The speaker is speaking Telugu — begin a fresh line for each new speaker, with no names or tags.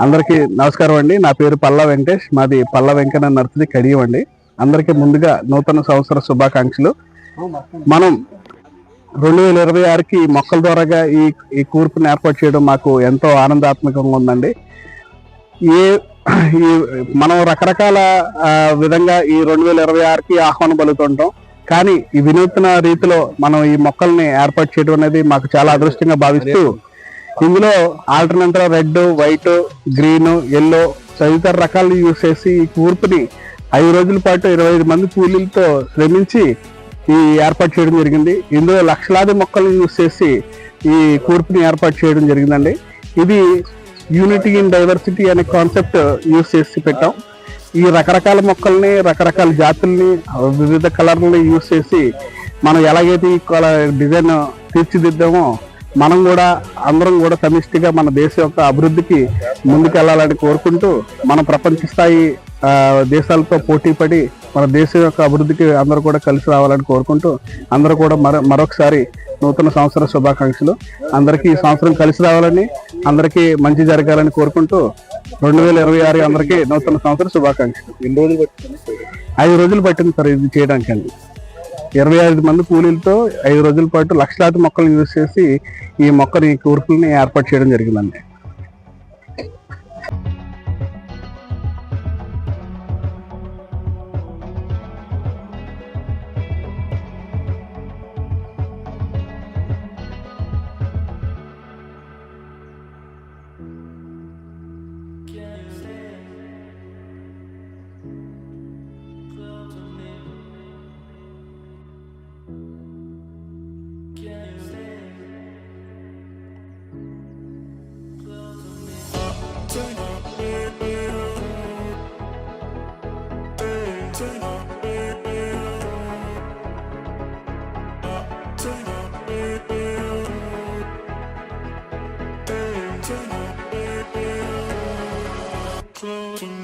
అందరికీ నమస్కారం అండి. నా పేరు పల్లా వెంకటేష్, మాది పల్లా వెంకన్న నర్సరీ కడియం అండి. అందరికీ ముందుగా నూతన సంవత్సర శుభాకాంక్షలు. మనం 2026కి మొక్కల ద్వారాగా ఈ కూర్పుని ఏర్పాటు చేయడం మాకు ఎంతో ఆనందాత్మకంగా ఉందండి. మనం రకరకాల విధంగా ఈ 2026కి ఆహ్వానం పలుకుతుంటాం. కానీ ఈ వినూత్న రీతిలో మనం ఈ మొక్కల్ని ఏర్పాటు చేయడం అనేది మాకు చాలా అదృష్టంగా భావిస్తూ, ఇందులో alternate red, white, green, yellow తదితర రకాలు యూజ్ చేసి ఈ కూర్పుని 5 రోజుల పాటు 25 మంది కూలీలతో శ్రమించి ఈ ఏర్పాటు చేయడం జరిగింది. ఇందులో లక్షలాది మొక్కలు యూజ్ చేసి ఈ కూర్పుని ఏర్పాటు చేయడం జరిగిందండి. ఇది యూనిటీ ఇన్ డైవర్సిటీ అనే కాన్సెప్ట్ యూజ్ చేసి పెట్టాం. ఈ రకరకాల మొక్కల్ని, రకరకాల జాతుల్ని, వివిధ కలర్లని యూజ్ చేసి మనం ఎలాగైతే ఈ డిజైన్ తీర్చిదిద్దామో మనం కూడా అందరం కూడా సమిష్టిగా మన దేశం యొక్క అభివృద్ధికి ముందుకెళ్లాలని కోరుకుంటూ, మన ప్రపంచ స్థాయి దేశాలతో పోటీపడి మన దేశం యొక్క అభివృద్ధికి అందరూ కూడా కలిసి రావాలని కోరుకుంటూ, అందరూ కూడా మరొకసారి నూతన సంవత్సర శుభాకాంక్షలు. అందరికీ ఈ సంవత్సరం కలిసి రావాలని, అందరికీ మంచి జరగాలని కోరుకుంటూ 2026 అందరికీ నూతన సంవత్సర శుభాకాంక్షలు. 5 రోజులు పట్టింది సార్ ఇది చేయడానికి అండి. 25 మంది కూలీలతో 5 రోజుల పాటు లక్షలాది మొక్కలను యూజ్ చేసి ఈ మొక్కని కూర్పుల్ని ఏర్పాటు చేయడం జరిగిందండి.
Close